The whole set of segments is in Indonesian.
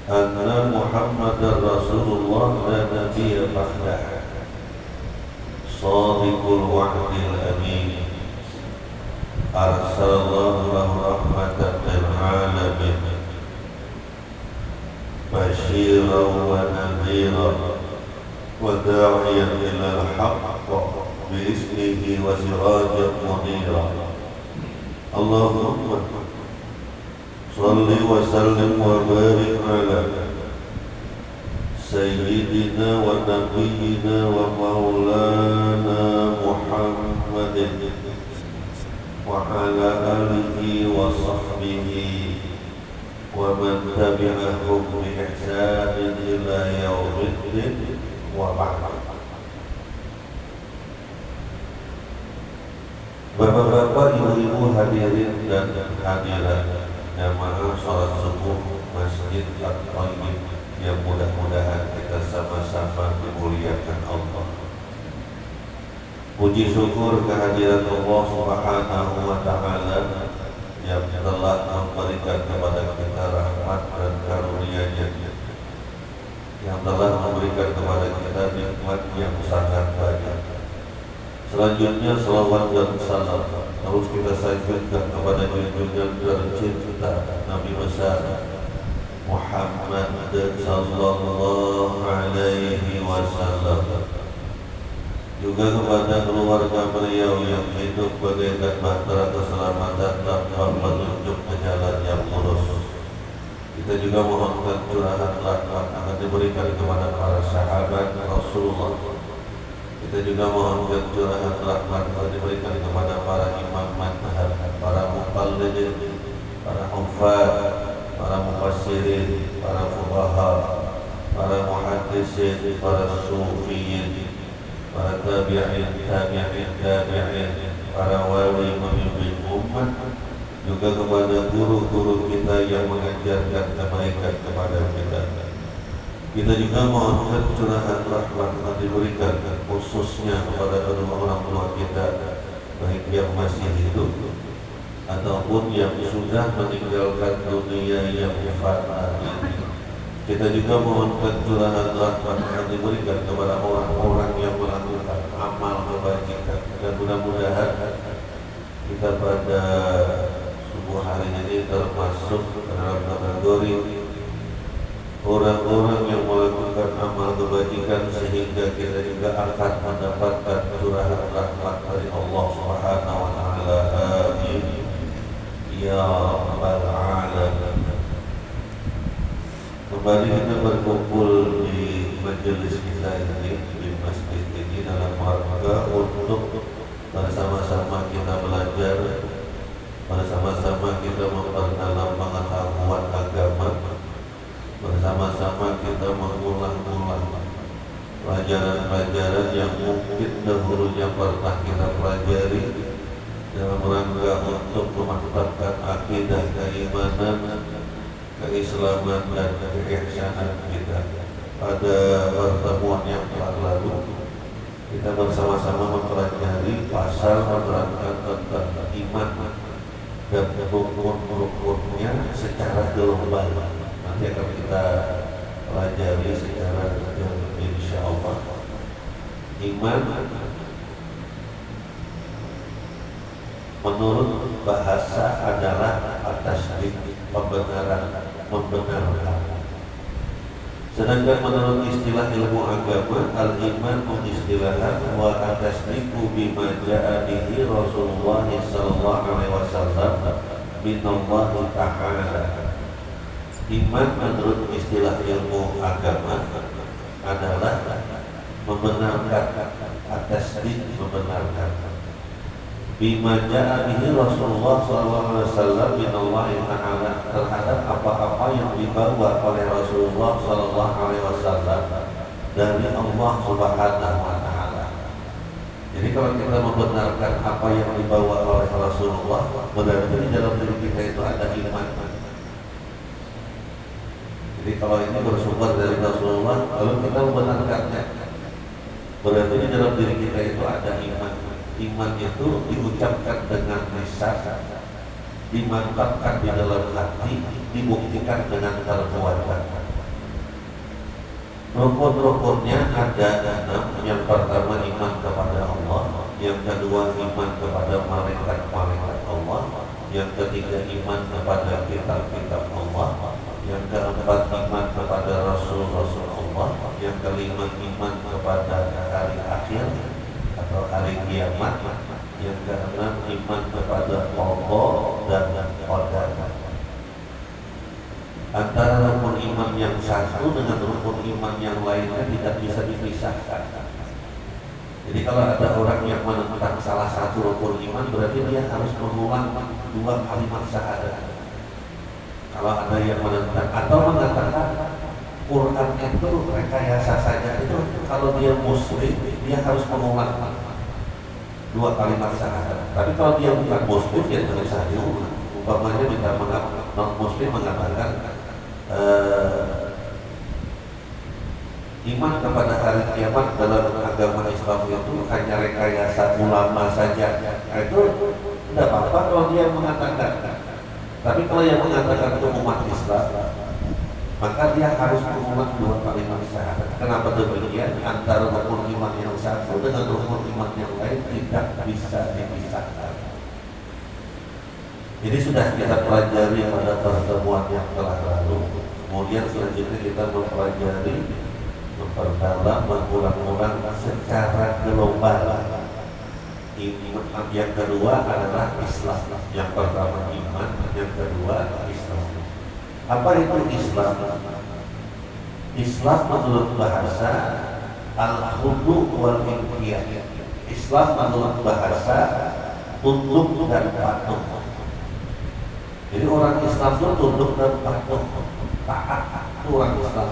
anna Muhammadar Rasulullah la nabiyya ba'dah shadiqul wa'dil amin arsalallahu lahu rahmatan lil alamin basyiran wa nadhiran wa da'iyan ilal haqq bi'iznihi wa sirajan munira. Allahumma salli wa sallim wa barik ala sayyidina wa nabiyyina wa maulana Muhammadin wa ala alihi wa sahbihi wa man tabi'ahum bi ihsanin ila yaumiddin wa ba'd. Bapak-bapak, ibu-ibu, hadirin dan hadirat jamaah salat subuh Masjid At-Thayyib yang mudah-mudahan kita sama-sama dimuliakan Allah. Puji syukur kehadiran Allah Subhanahu wa Ta'ala yang telah memberikan kepada kita rahmat dan karunia-Nya, yang telah memberikan kepada kita nikmat yang sangat banyak. Selanjutnya salawat dan salam terus kita sanjungkan kepada junjungan tercinta Nabi besar Muhammad sallallahu alaihi wasallam, juga kepada keluarga beliau yang hidup bagaikan bahtera keselamatan tanpa petunjuk ke jalan yang lurus. Kita juga mohonkan curahan rahmat akan diberikan kepada para sahabat Rasulullah. Kita juga mohonkan curahan rahmat akan diberikan kepada para imam madhab, para muqallidin, para hufad, para mufassirin, para fuqaha, para muhaddisin, para sufiyin, para tabi'in, para wali pemimpin umat, juga kepada guru-guru kita yang mengajarkan kebaikan kepada kita. Kita juga mohonkan curahan rahmat yang diberikan khususnya kepada kedua orang tua kita, baik yang masih hidup ataupun yang sudah meninggalkan dunia yang fana ini. Kita juga mohonkan curahan rahmat yang diberikan kepada orang-orang yang melakukan amal kebajikan, dan mudah-mudahan kita pada subuh hari ini termasuk dalam kategori orang-orang yang melakukan amal kebajikan, sehingga kita juga akan mendapatkan curahan rahmat dari Allah Subhanahu wa Ta'ala. Amin ya rabbal alamin. Kembali kita berkumpul di majelis kita ini, di masjid ini, dalam rangka untuk bersama-sama kita belajar, bersama-sama kita memperdalam pengetahuan agama, bersama-sama kita mengulang-ulang pelajaran-pelajaran yang mungkin dahulunya pernah kita pelajari, dalam rangka untuk memantapkan akidah keimanan, keislaman dan keihsanan kita. Pada pertemuan yang telah lalu, kita bersama-sama mempelajari pasal menerangkan tentang iman dan rukun-rukunnya secara global. Nanti akan kita pelajari secara detail insyaallah. Iman menurut bahasa adalah atasdik, pembenaran, membenarkan. Sedangkan menurut istilah ilmu agama, al-iman istilahan wa atasdiku bima ja'a bihi Rasulullah sallallahu alaihi wasallam min Allah Ta'ala. Iman menurut istilah ilmu agama adalah membenarkan, atasdik, membenarkan. Bima ja'a bihi Rasulullah SAW min Allah Ta'ala, terhadap apa-apa yang dibawa oleh Rasulullah SAW dari Allah Subhanahu wa Ta'ala. Jadi kalau kita membenarkan apa yang dibawa oleh Rasulullah, berarti di dalam diri kita itu ada iman. Jadi kalau ini bersumber dari Rasulullah, lalu kita membenarkannya, berarti di dalam diri kita itu ada iman. Iman itu diucapkan dengan lisan, dimantapkan di dalam hati, dibuktikan dengan perbuatan. Rukun-rukunnya ada 6. Yang pertama iman kepada Allah, yang kedua iman kepada malaikat-malaikat Allah, yang ketiga iman kepada kitab-kitab Allah, yang keempat iman kepada rasul-rasul Allah, yang kelima iman kepada hari akhir atau hari kiamat, yang keenam iman kepada Allah dan qadar. Antara rukun iman yang satu dengan rukun iman yang lainnya tidak bisa dipisahkan. Jadi kalau ada orang yang menentang salah satu rukun iman, berarti dia harus mengulang 2 kalimat syahadat. Kalau ada yang menentang atau mengatakan Quran itu rekayasa saja, itu kalau dia muslim dia harus mengulang 2 kalimat syahadat. Tapi kalau dia bukan muslim, dia tidak usah diulang. Umpamanya kita non muslim mengatakan iman kepada hari kiamat dalam agama Islam itu hanya rekayasa ulama saja. Itu tidak apa-apa kalau dia mengatakan. Tapi kalau yang mengatakan itu umat Islam, maka dia harus mengulang 2 kalimat syahadat. Kenapa demikian? Antara rukun iman yang satu dengan rukun iman yang lain tidak bisa dipisahkan. Jadi sudah kita pelajari pada pertemuan yang telah lalu. Kemudian selanjutnya kita mempelajari, memperdalam, mengulang-ulang secara global. Yang kedua adalah Islam. Yang pertama iman, yang kedua Islam. Apa itu Islam? Islam menurut bahasa al-khudu wal inqiyad. Islam menurut bahasa tunduk dan patuh. Jadi orang Islam itu tunduk dan patuh, taat, itu orang Islam.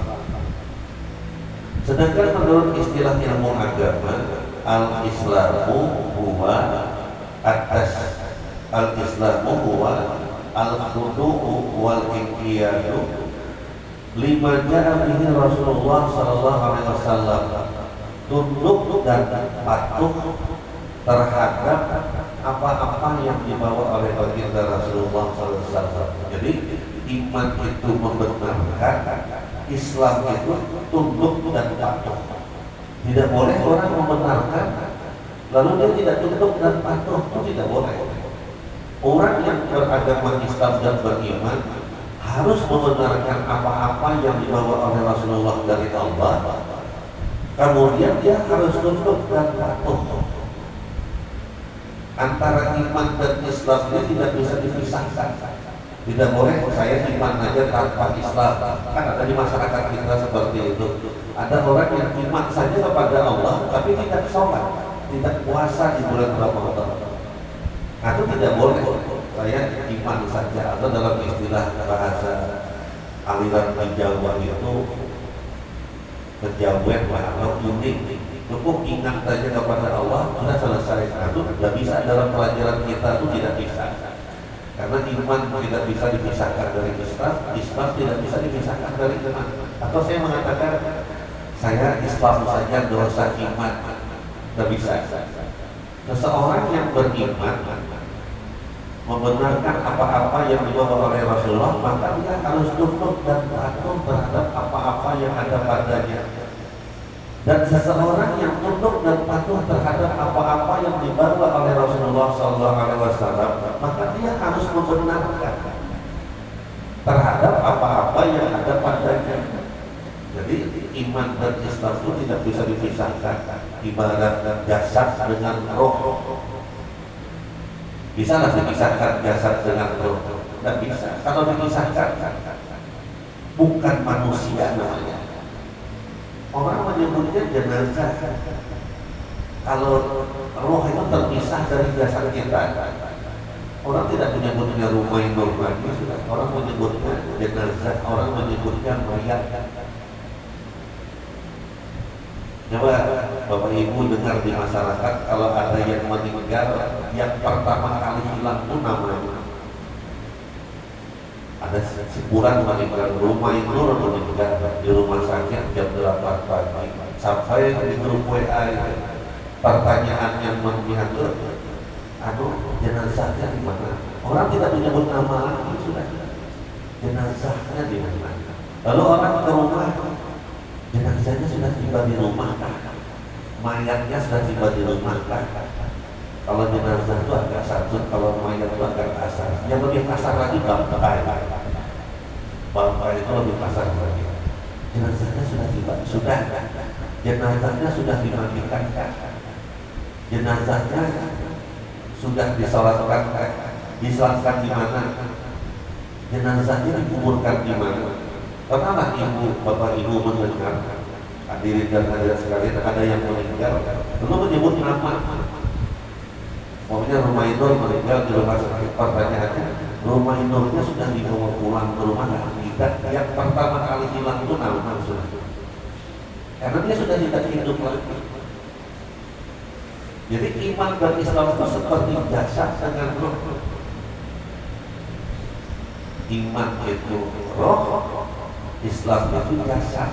Sedangkan menurut istilah ilmu agama, al-Islamu huwa atas, al-Islamu huwa al-khudu'u wal inqiyadu lima ja'a bihi Rasulullah sallallahu alaihi wasallam. Tunduk dan patuh terhadap apa-apa yang dibawa oleh baginda Rasulullah SAW. Jadi iman itu membenarkan, Islam itu tunduk dan patuh. Tidak boleh orang membenarkan lalu dia tidak tunduk dan patuh, itu tidak boleh. Orang yang beragama Islam dan beriman harus membenarkan apa-apa yang dibawa oleh Rasulullah dari Allah. Kemudian dia harus tunduk dan patuh. Antara iman dan Islam ini tidak bisa dipisahkan. Tidak boleh saya iman aja tanpa Islam. Kan ada di masyarakat kita seperti itu. Ada orang yang iman saja kepada Allah tapi tidak sholat, tidak puasa di bulan Ramadan. Nah, itu tidak boleh. Saya iman saja, atau dalam istilah bahasa aliran di Jawa itu kejawen atau unik. Cukup ingat saja kepada Allah, sudah selesai. Nah, itu tidak bisa dalam pelajaran kita, itu tidak bisa. Karena iman tidak bisa dipisahkan dari Islam, Islam tidak bisa dipisahkan dari iman. Atau saya mengatakan, saya Islam saja, dosa iman, tidak bisa. Seseorang yang beriman membenarkan apa-apa yang dibawa oleh Rasulullah, maka dia harus tunduk dan patuh terhadap apa-apa yang ada padanya. Dan seseorang yang tunduk dan patuh terhadap apa-apa yang dibawa oleh Rasulullah SAW, maka dia harus membenarkan terhadap apa-apa yang ada padanya. Jadi iman dan Islam itu tidak bisa dipisahkan. Ibarat jasad dengan roh. Bisa nggak dipisahkan jasad dengan roh? Tidak bisa. Kalau dipisahkan, bukan manusia namanya. Orang menyebutnya jenazah. Kalau roh itu terpisah dari jasad kita, orang tidak menyebutnya rumah yang normal. Orang menyebutnya jenazah, orang menyebutnya mayat. Coba Bapak Ibu dengar di masyarakat, kalau ada yang meninggal, yang pertama kali hilang itu namanya. Ada sebulan meninggal, rumah itu meninggal di rumah sakit jam 8 pagi. Sampai di grup WA pertanyaan yang menghantui, jenazahnya di mana? Orang tidak menyebut nama lagi, sudah jenazahnya di mana? Lalu orang ke rumah, jenazahnya sudah tiba di rumah kah? Mayatnya sudah tiba di rumah kah? Kalau jenazah itu agak satu, kalau mayat itu agak kasar. Yang lebih kasar lagi bangkai. Bangkai itu lebih kasar lagi. Jenazahnya sudah tiba, sudah. Jenazahnya sudah dimandikan kah? Jenazahnya sudah disolatkan kah? Disolatkan di mana? Jenazahnya dikuburkan di mana? Pernahlah ibu, bapak ibu mendengar hadirin dan hadirat sekalian ada yang meninggal belum menyebut nama. Pokoknya rumah itu meninggal di rumah sakit, pertanyaannya rumah induknya sudah dibawa pulang ke rumah tidak? Yang pertama kali hilang itu nama sudah, karena dia sudah tidak hidup lagi. Jadi iman dan Islam itu seperti jasad dengan roh. Iman itu roh, Islam itu jasad.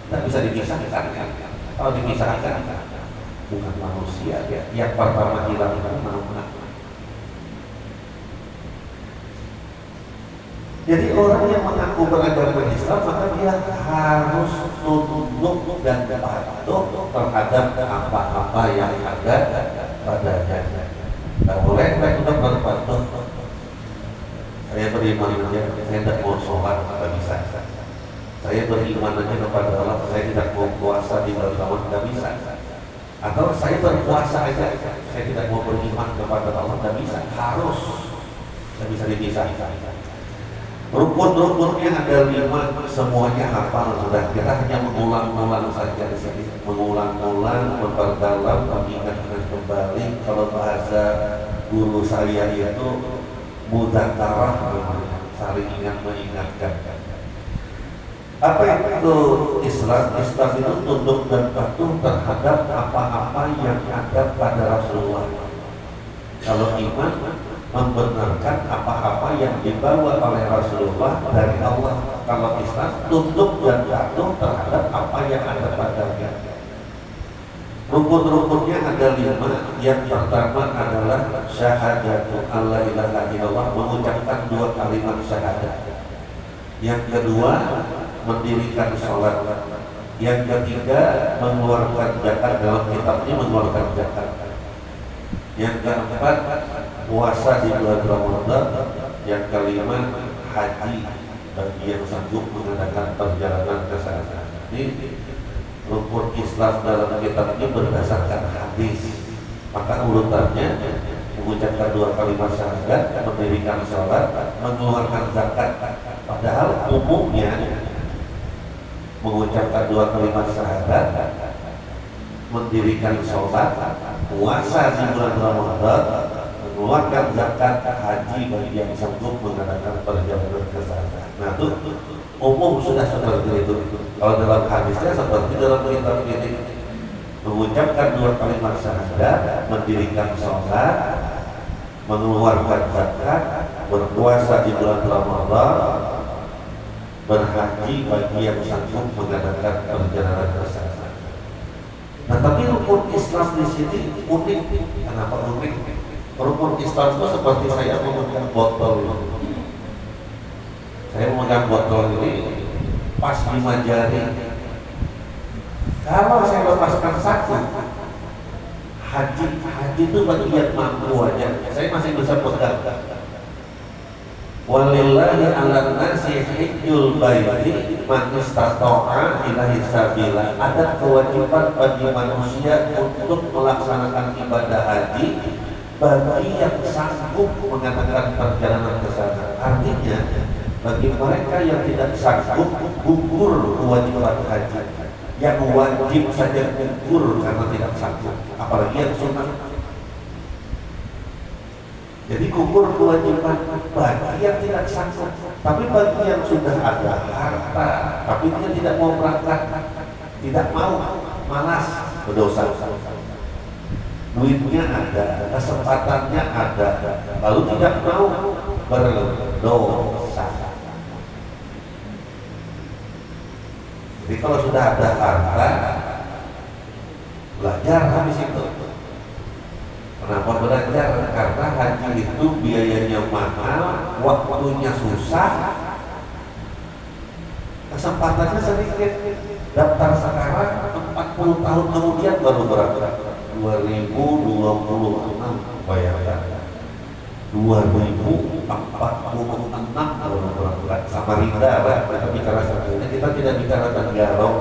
Tidak bisa dipisahkan. Kalau dipisahkan bukan manusia ya. Yang pertama hilang itu nama. Jadi orang yang mengaku beragama Islam maka dia harus tunduk dan patuh terhadap apa-apa yang ada padanya. Tidak boleh tidak berpatuh. Saya beriman aja, saya tidak mau sholat, tidak bisa. Saya beriman aja kepada Allah, saya tidak mau puasa di bulan Ramadan, tidak bisa. Atau saya berpuasa aja, saya tidak mau beriman kepada Allah, tidak bisa. Harus, tidak bisa dipisahkan. Rukun-rukunnya ada 5, semuanya hafal sudah. Kita hanya mengulang-ulang saja di sini, mengulang-ulang, memperdalam, mengingatkan kembali. Kalau bahasa guru saya itu mudzakarah, saling ingat mengingatkan. Apa itu Islam? Islam itu tunduk dan patuh terhadap apa-apa yang ada pada Rasulullah. Kalau iman, membenarkan apa-apa yang dibawa oleh Rasulullah dari Allah. Kalau Islam, tunduk dan patuh terhadap apa yang ada padanya. Rukun-rukunnya ada 5. Yang pertama adalah syahadatu alla ilaha illallah, mengucapkan 2 kalimat syahadat. Yang kedua, mendirikan sholat. Yang ketiga, mengeluarkan zakat, dalam kitabnya mengeluarkan zakat. Yang keempat, puasa di bulan Ramadan. Yang kelima, haji bagi yang sanggup mengadakan perjalanan ke sana. Ini rukun Islam dalam kitab ini berdasarkan hadis. Maka urutannya mengucapkan 2 kalimat syahadat, mendirikan sholat, mengeluarkan zakat. Padahal umumnya mengucapkan 2 kalimat syahadat, mendirikan sholat, puasa di bulan Ramadan, mengeluarkan zakat, haji bagi yang sanggup mengadakan perjalanan ke sana. Nah itu umum sudah seperti itu. Kalau dalam hadisnya seperti dalam kitab ini, mengucapkan 2 kalimat syahadat, mendirikan sholat, mengeluarkan zakat, berpuasa di bulan Ramadan, berhaji bagi yang sanggup mengadakan perjalanan ke sana. Nah, tapi rukun Islam di sini unik. Kenapa unik? Rukun Islam itu seperti saya memegang botol ini. Saya memegang botol ini pas di jari. Kalau saya lepaskan satu, haji itu bagian mampu aja. Saya masih bisa pegang. Walillahi 'alan nasi hajjul baiti man istata'a ilaihi sabila. Ada kewajiban bagi manusia untuk melaksanakan ibadah haji bagi yang sanggup mengadakan perjalanan ke sana. Artinya bagi mereka yang tidak sanggup, gugur kewajiban haji. Yang wajib saja gugur karena tidak sanggup, apalagi yang sunnah. Jadi gugur kewajiban bagi yang tidak sanggup. Tapi bagi yang sudah ada harta, tapi dia tidak mau berangkat, tidak mau, malas, berdosa. Duitnya ada, kesempatannya ada, lalu tidak mau berdosa. Jadi kalau sudah ada harta, belajar habis itu. Kenapa belajar? Karena haji itu biayanya mahal, waktunya susah. kesempatannya sedikit. Daftar sekarang 40 tahun kemudian baru berangkat. 2026 bayangkan 2046 baru berangkat. Samarinda lah kita bicara sebenarnya, kita tidak bicara Tenggarong,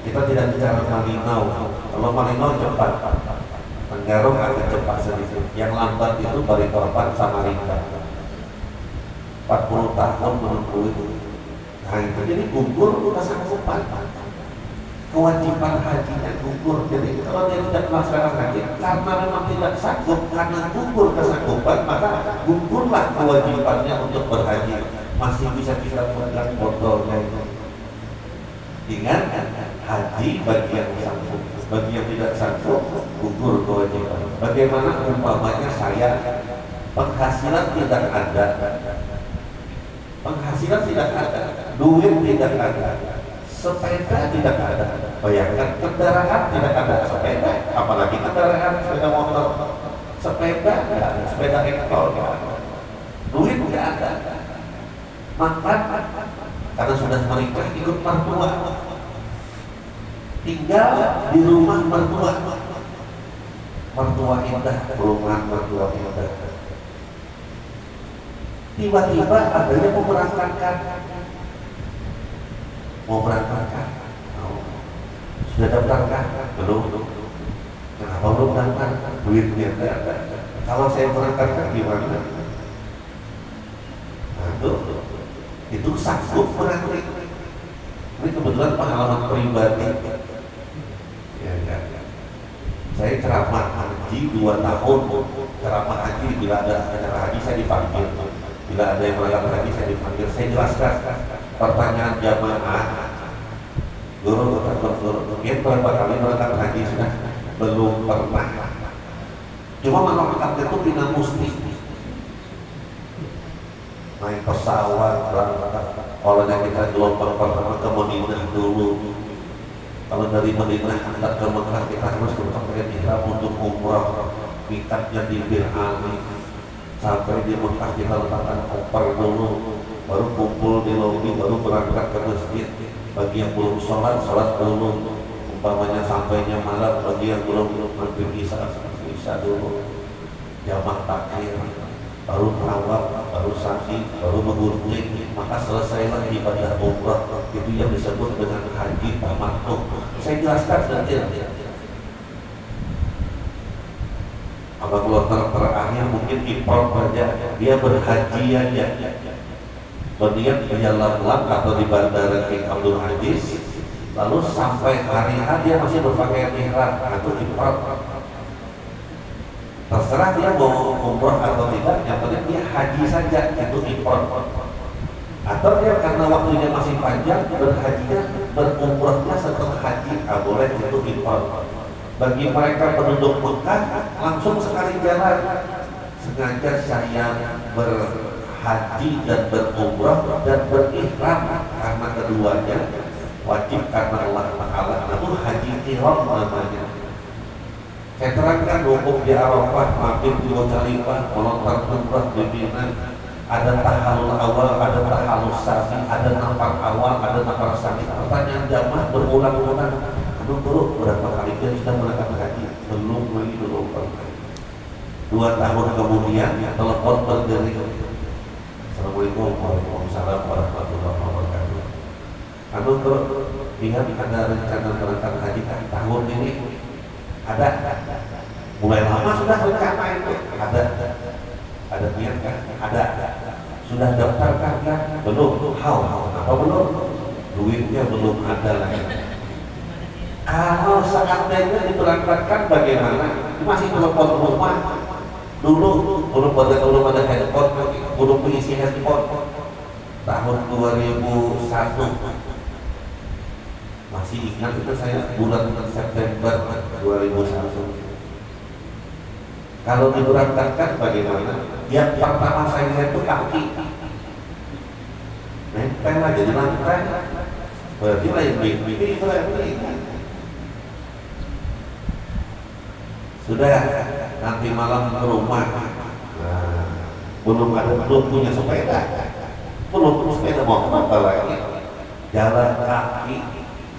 kita tidak bicara Malinau. Kalau Malinau cepat, Tenggarong agak cepat sedikit. Yang lambat itu Balikpapan, Samarinda 40 tahun menunggu itu. Nah itu jadi gugur udah sangat cepat. Kewajiban hajinya gugur. Jadi kalau dia tidak melaksanakan haji karena memang tidak sanggup, karena gugur kesanggupan, maka gugurlah kewajibannya untuk berhaji. Masih bisa kita pegang botolnya itu. Ingat, haji bagi yang sanggup, bagi yang tidak sanggup gugur kewajiban. Bagaimana umpamanya saya penghasilan tidak ada, penghasilan tidak ada, duit tidak ada, sepeda tidak ada. Bayangkan kendaraan tidak ada, sepeda, apalagi kendaraan sepeda motor, sepeda ya, sepeda ekor, duit tidak ada. Mantan karena sudah menikah ikut mertua, tinggal di rumah mertua, mertua indah, perumahan mertua indah. Tiba-tiba adanya mau berangkatkan, sudah daftarkah? Belum. Kenapa belum daftar? Duitnya tidak ada. Kalau saya berangkatkan gimana? Nah, itu sanggup berangkat. Ini kebetulan pengalaman pribadi. Ya, ya. Saya ceramah haji 2 tahun. Ceramah haji, bila ada acara haji saya dipanggil. Bila ada yang berangkat haji saya dipanggil. Saya jelaskan pertanyaan jamaah. Guru, mungkin berapa kali berangkat haji sudah? Belum pernah. Cuma berangkat itu pindah musti. Naik pesawat, berangkat. Kalau kita gelombang pertama ke Madinah dulu. Kalau dari Madinah hendak ke Mekah kita harus berpakaian ihram untuk umrah. Mikatnya di Bir Ali. Sampai di Mekah kita letakkan koper dulu, baru kumpul di lobi, baru berangkat ke masjid. Bagi yang belum sholat dulu. Umpamanya sampainya malam, bagi yang belum maghrib isya dulu. Jamak takhir, baru tawaf, baru sa'i, baru bergunting. Maka selesailah ibadah umrah. Itu yang disebut dengan haji tamattu. Saya jelaskan nanti. Kalau kloter terakhir mungkin ifrad saja, dia berhaji aja. Berniat di Lam atau di Bandara King Abdul Aziz, lalu sampai hari H dia masih berpakaian ihram, itu ifrad. Terserah dia mau umrah atau tidak, yang penting dia haji saja, itu ifrad. Atau dia karena waktunya masih panjang, berhajinya, berumrahnya setelah haji, boleh, itu ifrad. Bagi mereka penduduk Mekah langsung sekali jalan. Sengaja saya berhaji dan berumrah dan berihram karena keduanya wajib karena Allah Ta'ala. Itu haji ihram namanya. Saya terangkan hukum di Arafah, mabit di Muzdalifah, melontar umrah di Mina. Ada tahalul awal, ada tahalul sani, ada nafar awal, ada nafar sani. Pertanyaan jamaah berulang-ulang. Guru, berapa kali dia sudah berangkat haji? Belum pernah. 2 tahun kemudian telepon berdering. Assalamualaikum warahmatullahi wabarakatuh. Anu ingat ada rencana berangkat haji kan tahun ini? Ada. Mulai lama sudah rencana itu. Ada niat kan? Ada. Sudah daftar kan? Belum. Apa belum? Duitnya belum ada lagi. Kalau seandainya diberangkatkan bagaimana? Masih telepon rumah. Dulu belum ada handphone, belum mengisi handphone. Tahun 2001 masih ingat itu saya bulan September 2001. Kalau diberangkatkan bagaimana? Yang pertama saya lihat itu kaki. Nempel aja di lantai. Berarti lain bibi itu lain. Sudah nanti malam ke rumah. Nah, belum punya sepeda. Belum punya sepeda mau apa lagi? jalan kaki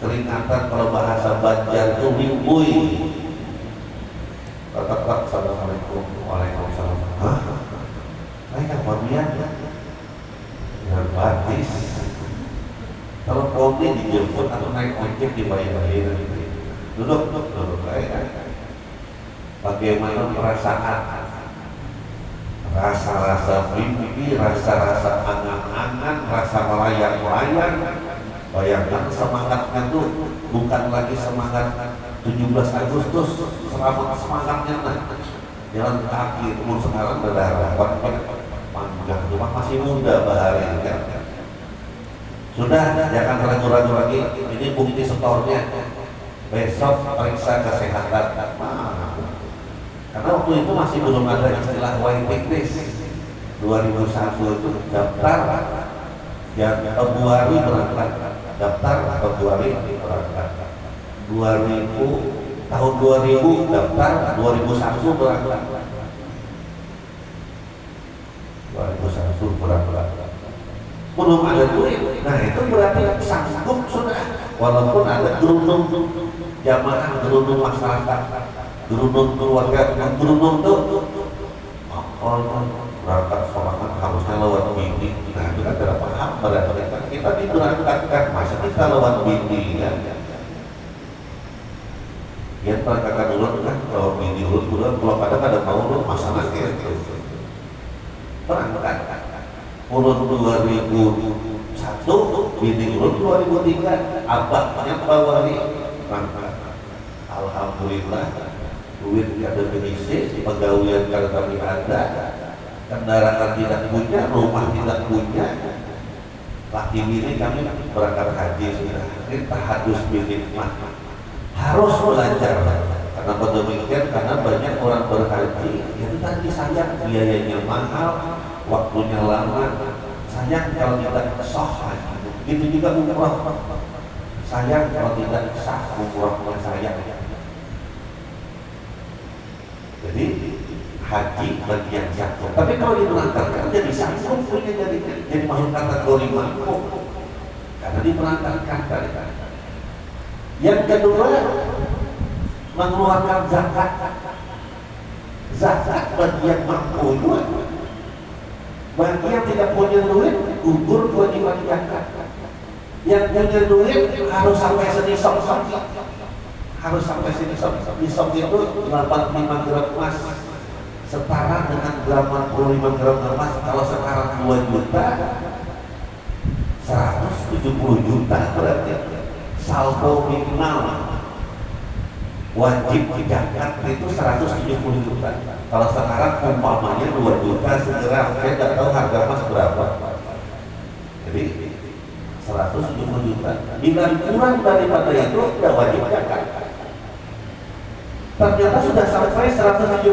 keringatan, kalau bahasa Banjar itu limbui. Tetap assalamualaikum, waalaikumsalam. Hah? Mereka pamian dengan batis. Teleponnya dijemput atau naik ojek dibayar-bayar gitu. Duduk. Bagaimana perasaan? Rasa-rasa mimpi, rasa-rasa angan-angan, rasa melayang-layang. Bayangkan semangatnya tuh bukan lagi semangat 17 Agustus, semangatnya jalan kaki. Umur sekarang udah harapan panjang, cuma masih muda bahari kan. Sudah, jangan ragu-ragu lagi. Ini bukti setornya. Besok periksa kesehatan. Karena waktu itu masih belum ada istilah waiting list. 2001 itu daftar Februari berangkat. Daftar Februari berangkat. 2000 daftar, 2001 berangkat. 2001 berangkat. Belum ada duit. Nah itu berarti sanggup sudah. Walaupun ada gerundung jamaah, gerundung masyarakat, gerundung keluarga, gerundung tuh berangkat sholat harusnya lewat bini. Nah itu kan tidak paham berarti kita diberangkatkan, masa kita lewat bini ya. Ya perangkatkan dulu kan, kalau bini dulu, kalau kadang ada mau dulu masalahnya itu perangkat. Urut 2001, bini urut 2003, abahnya bawali. Alhamdulillah, duit ada benisik, pegawaian kalau kami ada, kendaraan tidak punya, rumah tidak punya. Laki bini kami berangkat haji sudah, kita harus bini harus belajar. Kenapa demikian? Karena banyak orang berhaji, itu tadi sayang biayanya mahal, waktunya lama. Sayang kalau tidak sah. Itu juga umrah. Sayang kalau tidak sah umrahnya sayang. Jadi haji bagian satu. Tapi kalau diberangkatkan jadi sanggup punya jadi masuk kategori mampu. Karena diberangkatkan tadi. Yang kedua, mengeluarkan zakat. Zakat bagian mampu juga. Bagi yang tidak punya duit, gugur kewajiban zakat. Yang punya duit harus sampai senisab. Harus sampai senisab. Nisab itu 85 gram emas, setara dengan 85 gram emas. Kalau sekarang 2 juta, 170 juta berarti. Saldo minimal wajib zakat itu 170 juta. Kalau sekarang umpamanya 2 juta segera, saya tidak tahu harga emas berapa. Jadi 170 juta. Bila kurang daripada itu tidak wajib zakat. Ternyata sudah sampai 170,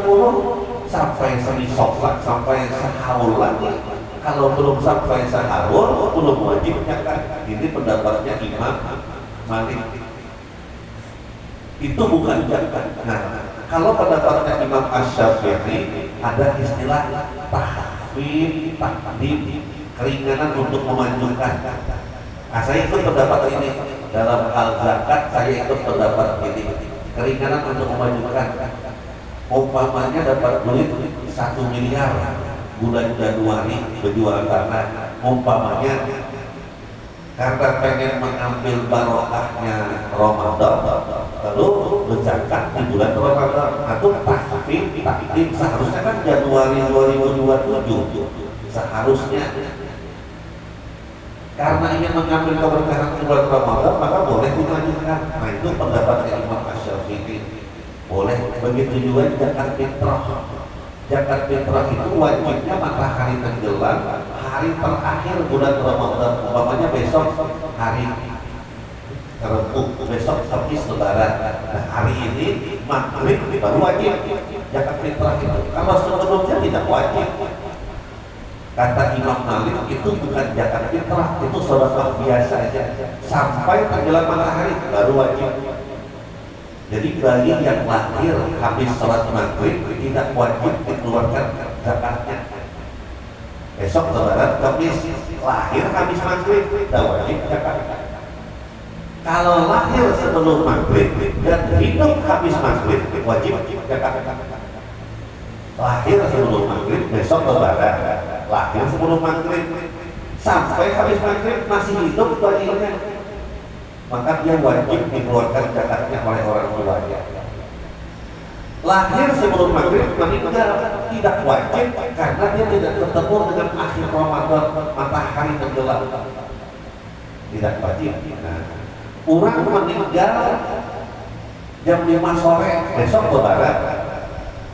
sampai senisab, sampai sehaul lagi. Kalau belum sampai sehaul, belum wajib zakat. Ini pendapatnya Imam Malik. Itu bukan zakat. Nah, kalau pendapatnya Imam Asy-Syafi'i ada istilah tahfif, takdim, keringanan untuk memajukan. Nah, saya ikut pendapat ini dalam hal zakat. Saya ikut pendapat ini, keringanan untuk memajukan. Umpamanya dapat duit 1 miliar bulan Januari berjualan tanah, umpamanya karena pengen mengambil barokahnya Ramadan, lalu berzakat di bulan Ramadan. Itu tahfif, takdim, seharusnya kan Januari 2027 seharusnya. Karena ingin mengambil keberkahan di bulan Ramadan, maka boleh dilanjutkan. Nah itu pendapatnya Imam Asy-Syafi'i. Boleh. Begitu juga zakat fitrah. Zakat fitrah itu wajibnya matahari tenggelam hari terakhir bulan Ramadan. Umpamanya besok hari Rabu, besok habis Lebaran. Nah, hari ini maghrib baru wajib zakat fitrah itu. Kalau sebelumnya tidak wajib. Kata Imam Malik itu bukan zakat fitrah, itu sedekah biasa aja. Sampai tenggelam matahari baru wajib. Jadi bagi yang lahir habis sholat maghrib tidak wajib dikeluarkan zakatnya. Besok Lebaran, Kamis lahir habis maghrib tidak wajib zakat. Kalau lahir sebelum maghrib dan hidup habis maghrib wajib zakat. Lahir sebelum maghrib, besok lebaran. Lahir sebelum maghrib sampai habis maghrib masih hidup bayinya, maka dia wajib dikeluarkan zakatnya oleh orang tuanya. Lahir sebelum maghrib meninggal tidak wajib karena dia tidak ketemu dengan akhir Ramadan, matahari tenggelam, tidak wajib. Nah, orang meninggal jam 5 sore besok lebaran,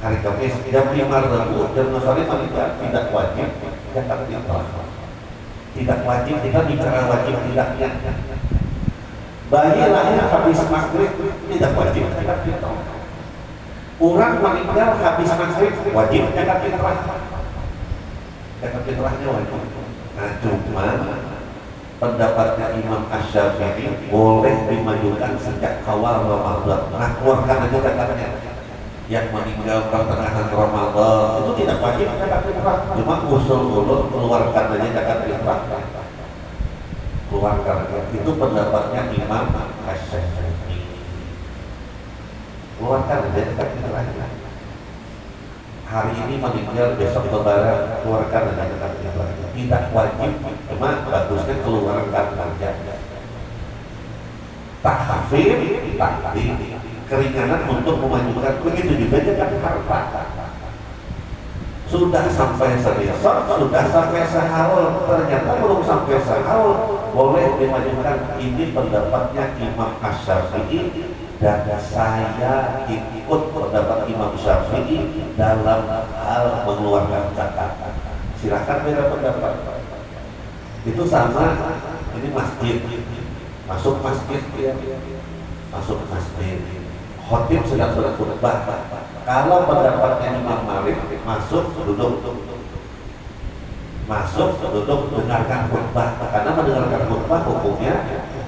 hari Kamis jam 5 Rabu jam 5 sore meninggal, tidak wajib zakat fitrah. Tidak wajib, kita bicara wajib tidaknya. Bayi lahir habis maghrib tidak wajib zakat fitrah. Orang meninggal habis maghrib wajib zakat fitrah. Zakat fitrahnya wajib. Nah, cuma pendapatnya Imam Asy-Syafi'i boleh dimajukan sejak awal Ramadan. Nah, keluarkan aja zakatnya. Yang meninggal pertengahan Ramadan itu tidak wajib zakat fitrah. Cuma usul keluarkan aja zakat fitrah. Keluarkan aja. Itu pendapatnya Imam Asy-Syafi'i. Keluarkan aja zakat fitrah. Hari ini meninggal, besok lebaran, keluarkan aja zakat fitrah. Tidak wajib, cuma bagusnya keluarkan aja. Tahfir, takdim, keringanan untuk memajukan, begitu juga zakat harta. Sudah sampai besok, sudah sampai sahur, ternyata belum sampai sahur, boleh dimajukan. Ini pendapatnya Imam Asy-Syafi'i dan saya ikut pendapat Imam Syafi'i dalam hal mengeluarkan zakat. Silakan beda pendapat. Itu sama, ini masjid, masuk masjid, masuk masjid. Khotib sedang berkhutbah. Kalau pendapatnya Imam Malik, masuk duduk, dengarkan khutbah. Karena mendengarkan khutbah hukumnya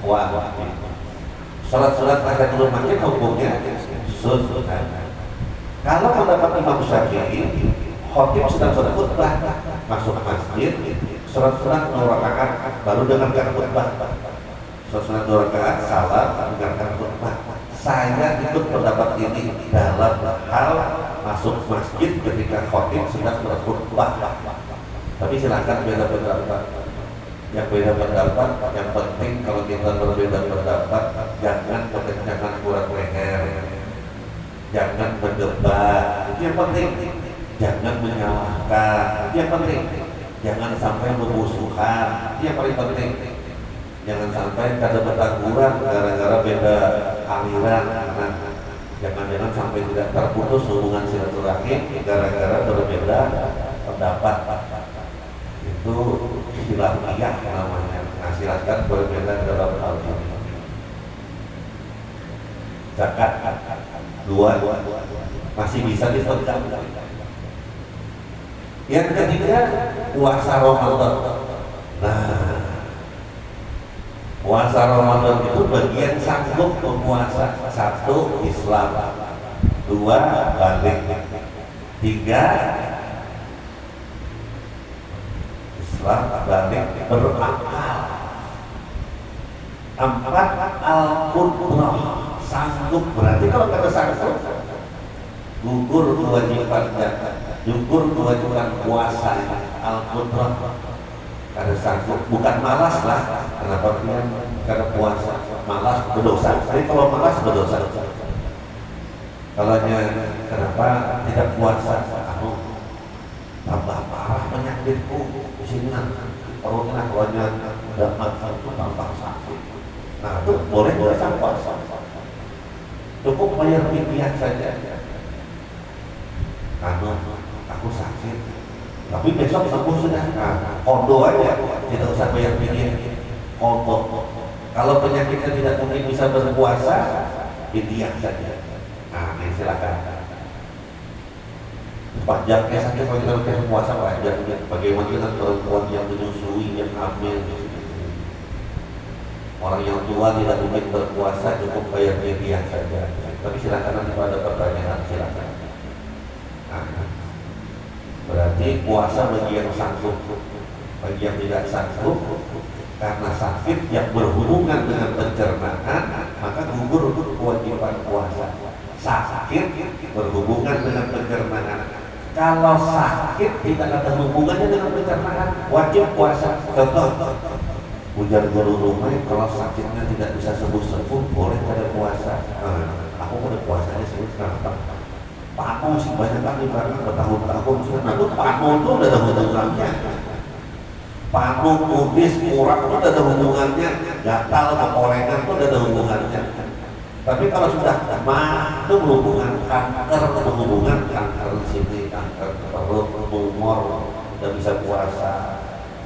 wajib. Salat-salat ada keluar masjid hukumnya sunnah. Kalau pendapat Imam Syafi'i, khotib sedang berkhutbah, masuk masjid, salat-salat 2 rakaat, baru dengarkan khutbah. Salat 2 rakaat, salat, dengarkan khutbah. Saya ikut pendapat ini dalam hal masuk masjid ketika khotib sedang berkhutbah. Tapi silakan beda pendapat. Yang beda pendapat, yang penting kalau kita berbeda pendapat, jangan kekencangan urat leher, jangan berdebat, itu yang penting. Jangan menyalahkan, itu yang penting. Jangan sampai bermusuhan, itu yang paling penting. Jangan sampai kada bertangguran gara-gara beda aliran. Jangan-jangan sampai tidak terputus hubungan silaturahim gara-gara berbeda pendapat. Itu khilafiyah namanya. Nah, silakan berbeda dalam hal ini. Zakat 2 masih bisa dipegang. Yang ketiga, puasa Ramadan. Nah, puasa Ramadan itu bagian sanggup berpuasa. 1, Islam. 2, balik. 3, Islam, balik, berakal. 4, al-qudrah, sanggup. Berarti kalau kata sanggup, gugur kewajibannya, gugur kewajiban puasa. Al-qudrah, ada sanggup, bukan malas lah. Kenapa dia? Karena puasa, malas berdosa. Jadi kalau malas berdosa. Kalau kenapa tidak puasa? Kamu tambah parah penyakitku. Sini perutnya kalau dapat itu tambah sakit. Nah, itu boleh puasa. Cukup bayar fidyah saja. Aku sakit, tapi besok sembuh sudah. Kondo aja, tidak usah bayar fidyah. Kondo. Kalau penyakitnya tidak mungkin bisa berpuasa, fidyah saja. Nah, silakan. Pajaknya sakit kalau kita pakai puasa wajar. Bagaimana dengan perempuan yang menyusui, yang hamil, orang yang tua tidak mungkin berpuasa, cukup bayar fidyah saja. Tapi silakan nanti pada pertanyaan silakan. Nah, berarti puasa bagi yang sanggup, bagi yang tidak sanggup karena sakit yang berhubungan dengan pencernaan Kalau sakit tidak ada hubungannya dengan pencernaan, wajib puasa. Contoh, ujar guru rumah, kalau sakitnya tidak bisa sembuh-sembuh, boleh pada puasa. Aku pada puasanya sih kenapa? Panu sih banyak kali karena bertahun-tahun. Nah itu panu itu udah ada hubungannya. Panu, kubis, kurang itu udah ada hubungannya. Gatal, kekorengan itu udah ada hubungannya. Tapi kalau sudah mah itu berhubungan kanker, berhubungan kanker sini, kanker perut, tumor, udah bisa puasa.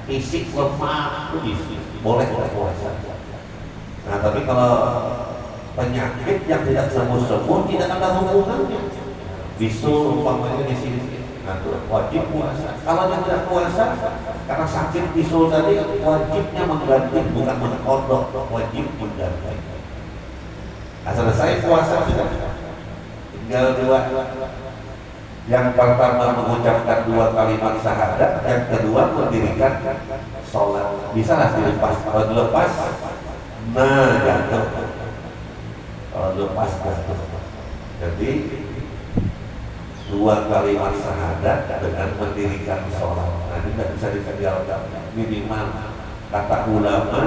Fisik lemah itu bisa, boleh puasa. Nah tapi kalau penyakit yang tidak sembuh-sembuh tidak ada hubungannya. Bisul umpamanya di sini, nah itu wajib puasa. Kalau yang tidak puasa karena sakit bisul tadi, wajibnya mengganti bukan mengkodok, wajib mengganti. Nah, selesai puasa sudah, tinggal dua. Yang pertama mengucapkan 2 kalimat syahadat, yang kedua mendirikan sholat. Bisa lah dilepas. Kalau dilepas, nah jatuh. Kalau dilepas jatuh. Jadi 2 kalimat syahadat dengan mendirikan sholat. Nah ini tidak bisa ditinggalkan. Minimal kata ulama,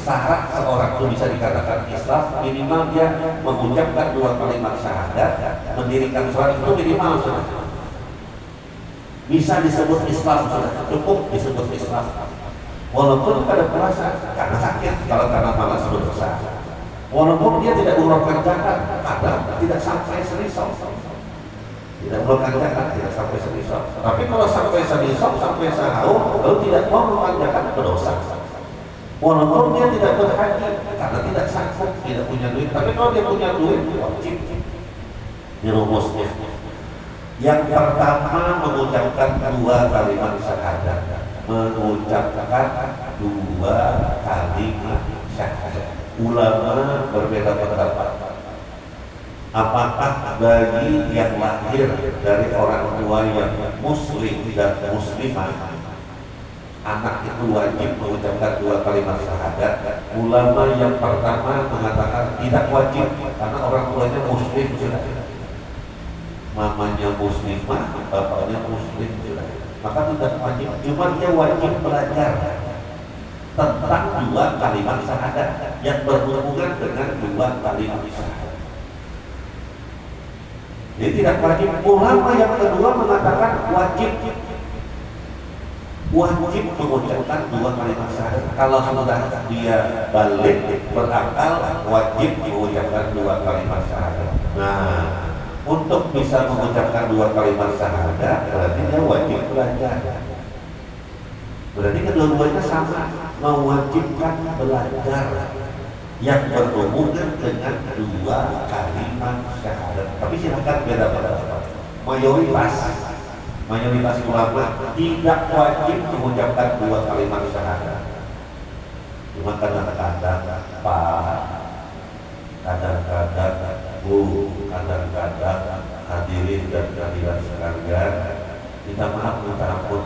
syarat seorang itu bisa dikatakan Islam minimal dia mengucapkan 2 kalimat syahadat, mendirikan sholat itu minimal sudah. Bisa disebut Islam sudah, cukup disebut Islam. Walaupun pada puasa karena sakit, kalau karena malas berdosa. Walaupun dia tidak mengeluarkan zakat, kadang tidak sampai serisau. Tidak mengeluarkan zakat, tidak sampai serisau. Tapi kalau sampai serisau, sampai sahur, lalu tidak mau mengeluarkan zakat, berdosa. Walaupun dia tidak berhaji karena tidak sanggup, tidak punya duit. Tapi kalau dia punya duit, wajib. Ini rumusnya. Yang pertama mengucapkan 2 kalimat syahadat. Mengucapkan 2 kalimat syahadat. Ulama berbeda pendapat. Apakah bagi yang lahir dari orang tua yang muslim dan muslimah, anak itu wajib mengucapkan 2 kalimat syahadat? Ulama yang pertama mengatakan tidak wajib karena orang tuanya muslim sudah, mamanya muslimah, bapaknya muslim sudah, maka tidak wajib. Cuma dia wajib belajar tentang 2 kalimat syahadat yang berhubungan dengan 2 kalimat syahadat. Jadi tidak wajib. Ulama yang kedua mengatakan wajib mengucapkan 2 kalimat syahadat. Kalau sudah dia balik berakal, wajib mengucapkan 2 kalimat syahadat. Nah, untuk bisa mengucapkan 2 kalimat syahadat berarti dia wajib belajar. Berarti kedua-duanya sama, mewajibkan belajar yang berhubungan dengan 2 kalimat syahadat. Tapi silakan beda pendapat. Mayoritas ulama tidak wajib mengucapkan 2 kalimat syahadat. Cuma kadang-kadang Pak, kadang-kadang Bu, kadang-kadang hadirin dan hadirat sekalian, minta maaf, minta ampun.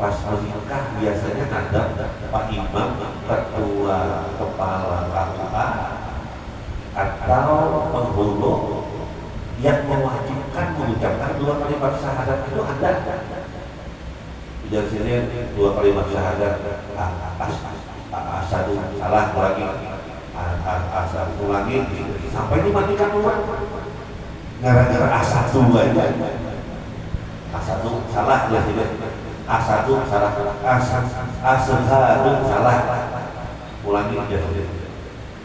Pas menikah biasanya ada Pak Imam, ketua kepala KUA atau penghulu yang mewajibkan mengucapkan 2 kalimat syahadat. Itu ada. Ujar sini 2 kalimat syahadat, asadu salah lagi, asadu lagi, sampai dimatikan ulang. Gara-gara asadu aja, asadu salah ya sini. Asadu salah, asadu salah, ulangi aja.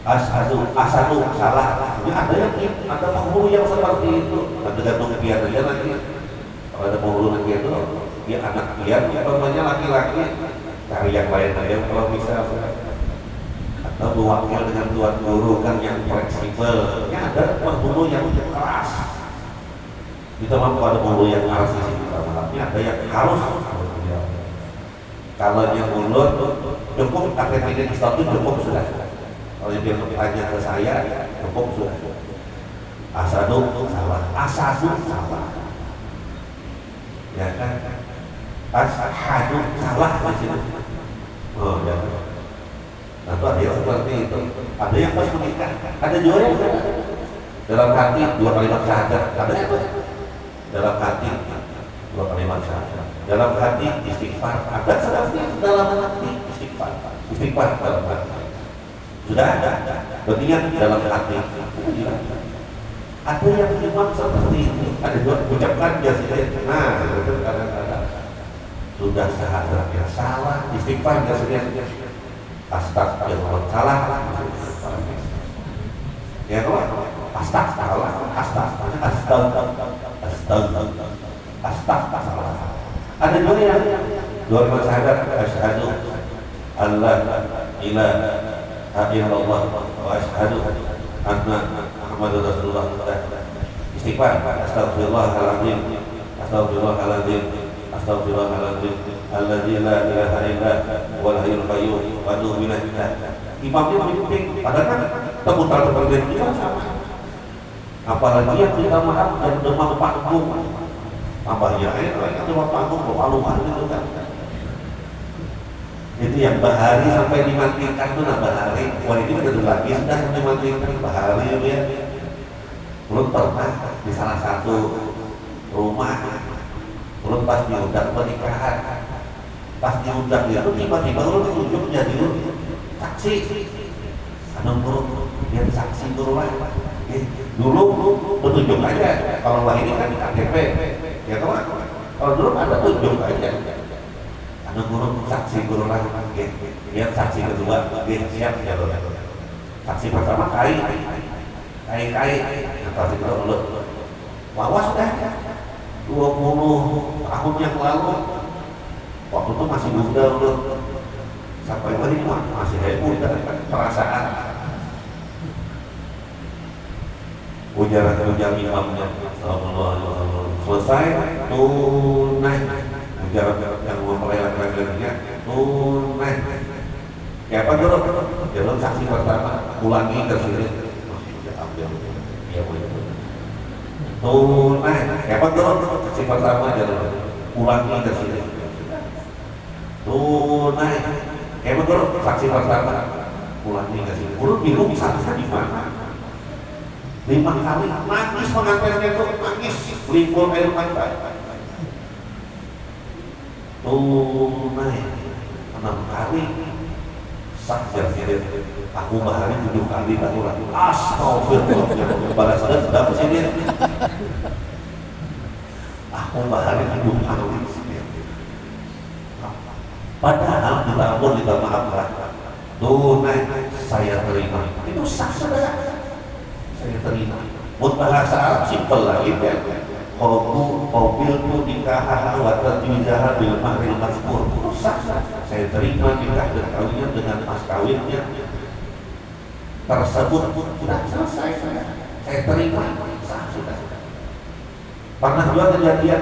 Asadu salah. Ini ada yang ada penghulu yang seperti itu. Tergantung pian aja nanti. Kalau ada penghulu nanti itu, dia anak pian, namanya laki-laki, cari yang lain aja kalau bisa. Atau berwakil dengan tuan guru kan yang fleksibel. Ini ada penghulu yang keras. Kita mampu ada penghulu yang keras di sini. Ini ada yang harus. Kalau yang mulut cukup KTP Islam itu cukup sudah. Kalau dia bertanya ke saya cukup sudah. Asadu salah, ya kan? Ashadu salah di sini. Oh ya. Nah itu ada yang seperti itu. Ada yang pas menikah, ada juga yang dalam hati 2 kalimat syahadat. Ada yang dalam hati dua kalimat syahadat, dalam hati istighfar, ada seperti dalam hati istighfar, istighfar dalam hati sudah ada, berniat dalam hati. Ada yang imam seperti ini, ada dua ucapkan biasanya, nah itu kadang-kadang sudah syahadatnya salah, istighfar biasanya astagfirullah salah, ya kawan, astagfirullah, astagfirullah. Ada juga yang dua kalimat syahadat, asyhadu alla ilaha illallah wa asyhadu anna Muhammadar Rasulullah. Istighfar, astagfirullahaladzim, astagfirullahaladzim, astagfirullahaladzim, alladzi la ilaha illa huwal hayyul qayyum wa atubu ilaih. Imamnya penting, padahal kan temutar-temutar itu sama. Apalagi yang minta maaf yang demam panggung, tambahnya yang demam panggung berpaluan itu kan. Itu yang bahari sampai dimatikan tuh, nah bahari, wah ini udah lagi sudah dimatikan bahari ya. Belum pernah di salah satu rumah, belum pas diundang pernikahan, pas diundang itu tiba-tiba lu ditunjuk jadi saksi, anu guru, dia saksi guru lah. Dulu bertunjuk aja, kalau wah ini kan KTP, ya kawan. Kalau dulu ada tunjuk aja. Anu guru saksi guru lah, dia saksi kedua, dia siap ya loh. Saksi pertama kai, saksi kedua lo, wawas dah. 20 tahun yang lalu, waktu itu masih muda lo, sampai hari ini masih muda, perasaan. Ujaran imamnya, sallallahu alaihi wasallam selesai, tunai. Ujaran yang mempelai laki-lakinya tunai. Ya apa dulu? Jalan saksi pertama ulangi ke sini. Ya boleh. Tunai. Ya apa dulu? Saksi pertama jalan ulangi ke sini. Tunai. Ya apa dulu? Saksi pertama ulangi ke sini. Guru bingung bisa di mana? 5 kali nangis pengantinnya itu, nangis limpul air mata. Tunai 6 kali saja aku bahari 7 kali aku lagi astagfirullah balasannya sudah sini aku bahari 7 kali padahal kita maafkan tunai saya terima itu sah saudara, saya terima. Buat bahasa Arab simpel lagi ya. Qabiltu nikahaha wa tajwizaha bil mahril mazkur. Sah, saya terima nikah dan kawinnya dengan mas kawinnya tersebut. Sudah selesai, saya terima, sah sudah. Pernah juga kejadian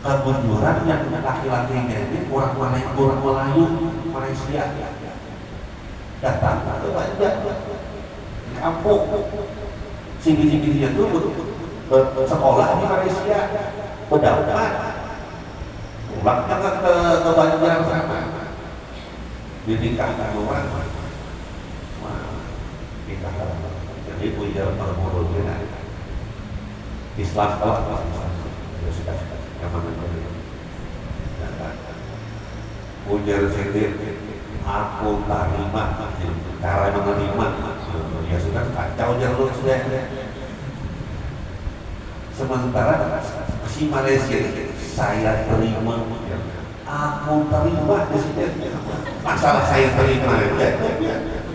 kemunduran yang laki-lakinya ini orang Melayu Malaysia datang ke Banjar kampung sini-sininya itu sekolah di Malaysia berdapat pulangnya ke Banjar sana dinikahkan orang nikahkan jadi punya permurunnya Islam kalau ya sudah yang mana ujar sendiri aku terima cara menerima ya sudah kacau jalur sudah. Sementara si Malaysia saya terima, aku terima di sini. Masalah saya terima ya.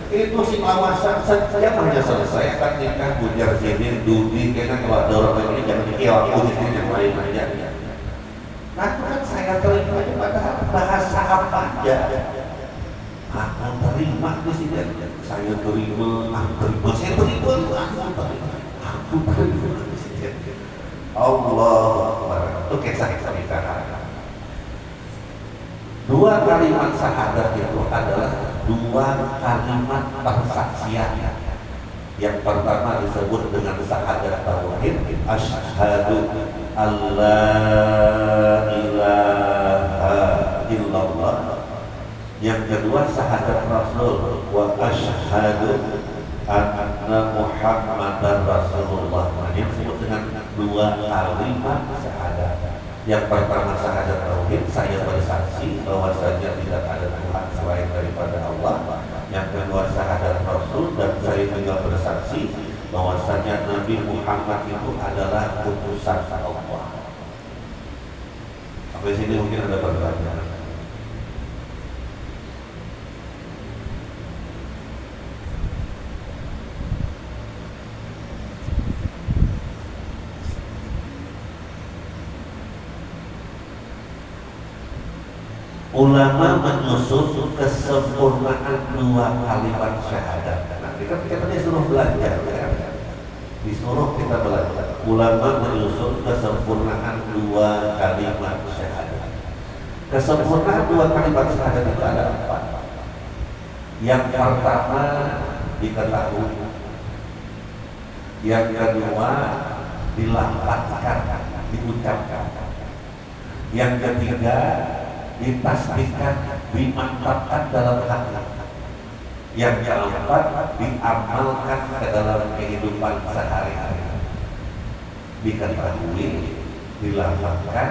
Itu si lawasan saja hanya selesai akan nikah bujar sini dudi karena kalau ada orang ini jangan dikira aku di sini yang lain aja. Nah kan saya terima aja padahal bahasa apa aja. Aku terima di sini. Saya terima, saya terima, aku terima di sini. Allah, itu kisah-kisah nikah. 2 kalimat syahadat itu adalah 2 kalimat persaksian. Yang pertama disebut dengan syahadat tauhid, asyhadu alla ilaha illallah. Yang kedua syahadat Rasul, wa asyhadu anna Muhammadar Rasulullah. Yang disebut dengan 2 kali Yang pertama syahadat tauhid, saya bersaksi bahwasanya tidak ada Tuhan selain daripada Allah. Yang kedua syahadat Rasul, dan saya juga bersaksi bahwasanya Nabi Muhammad itu adalah utusan Allah. Sampai sini mungkin ada pertanyaan. Ulama menyusun kesempurnaan dua kalimat syahadat. Nah, kita disuruh belajar, ya. Disuruh kita belajar. Ulama menyusun kesempurnaan dua kalimat syahadat. Kesempurnaan dua kalimat syahadat itu ada apa? Yang pertama diketahui, yang kedua dilafazkan, diucapkan, yang ketiga ditasbihkan, dimantapkan dalam hati, yang keempat diamalkan ke dalam kehidupan sehari-hari. Diketahui, dilafazkan,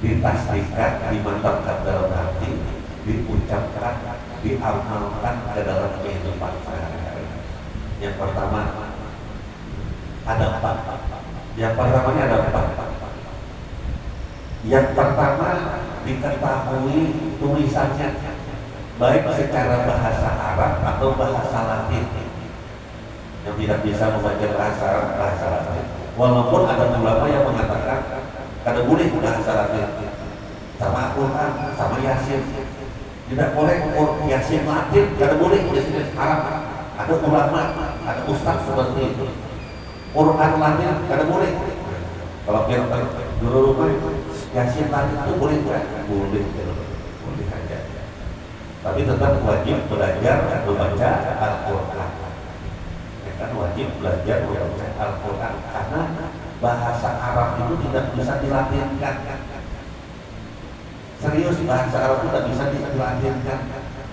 ditasbihkan, dimantapkan dalam hati, diucapkan, diamalkan ke dalam kehidupan sehari-hari. Yang pertama ada empat. Yang pertamanya ada empat. Yang pertama diketahui tulisannya, baik secara bahasa Arab atau bahasa Latin. Yang tidak bisa membaca bahasa Arab, bahasa Latin. Walaupun ada ulama yang mengatakan kada boleh bahasa Latin, sama Al-Quran, sama Yasin. Tidak boleh Yasin Latin, kada boleh Yasin Arab. Ada ulama, ada ustaz seperti itu. Quran Latin kada boleh. Kalau kita dulu rumah Yasin Latin itu boleh nggak? Boleh aja. Tapi tetap wajib belajar membaca Al-Quran. Ya kan wajib belajar membaca Al-Quran karena bahasa Arab itu tidak bisa dilatinkan. Serius, bahasa Arab itu tidak bisa dilatinkan.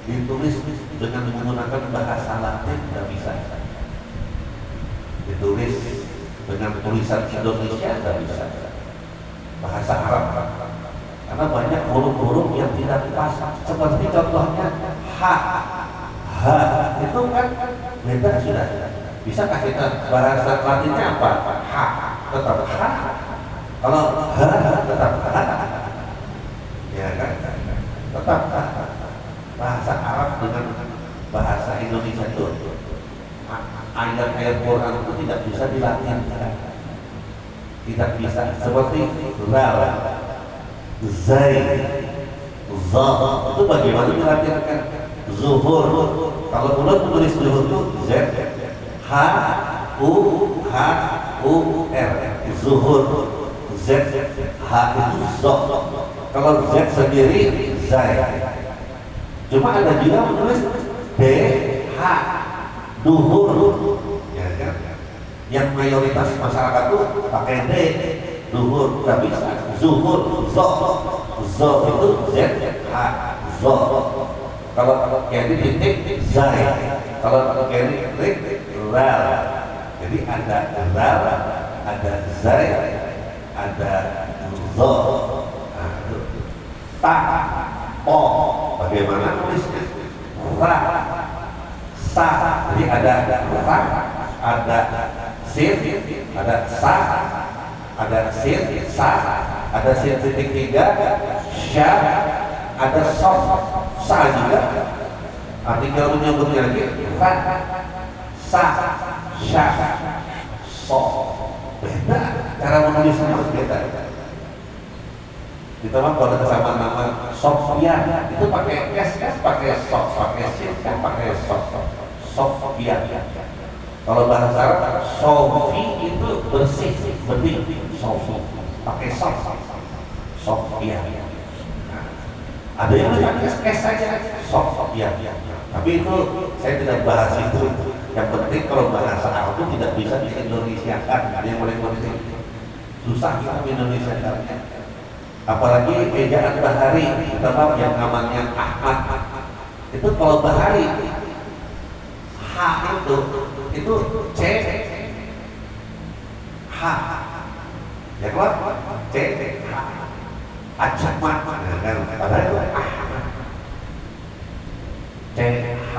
Ditulis dengan menggunakan bahasa Latin tidak bisa. Ditulis dengan tulisan Indonesia tidak bisa. Bahasa Arab, karena banyak huruf-huruf yang tidak pas. Seperti contohnya ha itu kan beda sudah. Bisa kasih bahasa Latinnya apa? Ha, tetap ha. Kalau ha tetap ha, ya kan? Tetap ha. Bahasa Arab dengan bahasa Indonesia itu ayat-ayat Quran itu tidak bisa dilatinkan. Tidak bisa seperti ral, zai, za itu bagaimana dilatinkan? Zuhur. Kalau ulang menulis zuhur itu z, h, u, r. Zuhur, z, h itu zo. Kalau z sendiri zai. Cuma ada juga menulis d, h, duhur. Ya kan? Yang mayoritas masyarakat itu pakai D, duhur, nggak bisa. Zuhur, zo itu z, h, zo. Kalau kayak ini titik, zai. Kalau kayak ini titik, ral. Jadi ada ral, ada zai, ada zo. Ta, o. Bagaimana tulisnya? Ra, sa. Jadi ada ra, ada sin, ada sa, ada sin, sa, ada sin titik tiga, sya, ada sof, sa juga. Tinggal menyebutnya lagi, ra, sa, sya, so. Beda, cara menulisnya harus beda. Ditambah kalau sama nama Sofyan itu pakai s, pakai sof, pakai sin, pakai sof, Sofyan. Kalau bahasa Arab, sofi itu bersih, bening, sofi, pakai sof, Sofyan. Ada yang pakai s saja, Sofyan. Tapi itu saya tidak bahas itu. Yang penting kalau bahasa Arab itu tidak bisa di-Indonesiakan. Ada yang boleh penting. Susah kita Indonesia-nya. Apalagi ejaan Bahari, terutama yang namanya Ahmad. Itu kalau Bahari, H itu C, H, ya keluar C, H. Acamat kan padahal itu CH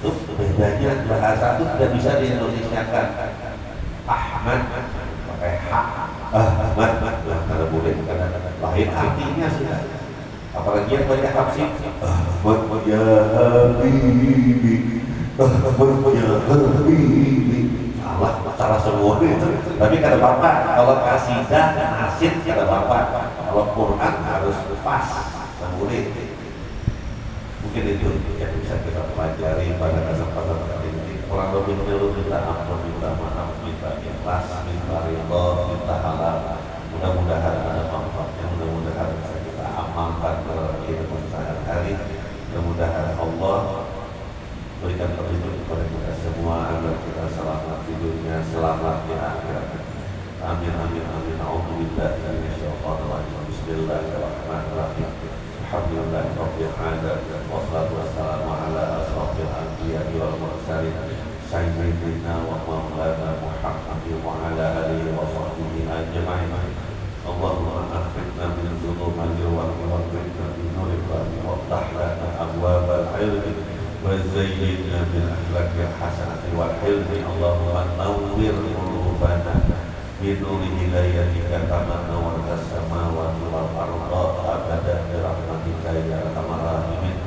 itu bedanya bahasa itu tidak bisa diindonesiakan. Ahmad pakai H, Ahmad kalau boleh lain artinya sudah. Apalagi yang banyak tafsir Ahmad ya Habibi, Ahmad ya Habibi, salah semua itu. Tapi kata bapak kalau kasidah nasid kata bapak, kalau Quran harus pas, nggak boleh. Mungkin itu yang bisa kita pelajari pada kesempatan kali ini. Kurang lebih minta ampun, minta maaf, minta ikhlas, minta ridho, minta halal. Mudah-mudahan ada manfaatnya, mudah-mudahan bisa kita amalkan dalam kehidupan sehari-hari. Mudah-mudahan Allah berikan petunjuk kepada kita semua agar kita selamat di dunia, selamat di akhirat. Amin amin amin. A'udzubillahi minasyaitonir rajim. Bismillahirrahmanirrahim. Alhamdulillahirabbil alamin. Wassalatu wassalamu ala asrofil anbiya'i wal mursalin sayyidina wa maulana Muhammadin wa ala alihi wa sahbihi ajma'in. Allahumma akhrijna min dhulumati wa akhrijna min nuril qalbi wa ftah lana abwabal ilmi wa zayyinna bil akhlaqil hasanati wal hilmi. Allahumma nawwir qulubana bi nuri hidayatika kama nawwarta samawati wal arda abadan bi rahmatika ya arhamar rahimin.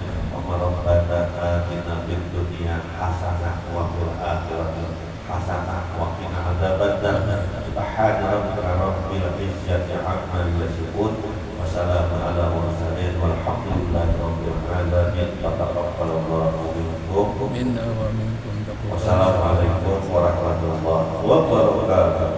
Rabbana atina fid dunya hasanah wa fil akhirati hasanah wa qina adzabannar. Subhana rabbika rabbil izzati amma yasifun wa salamun ala mursalin walhamdulillahi rabbil alamin. Taqabbalallahu minkum minna wa minkum. Wassalamualaikum warahmatullahi wabarakatuh.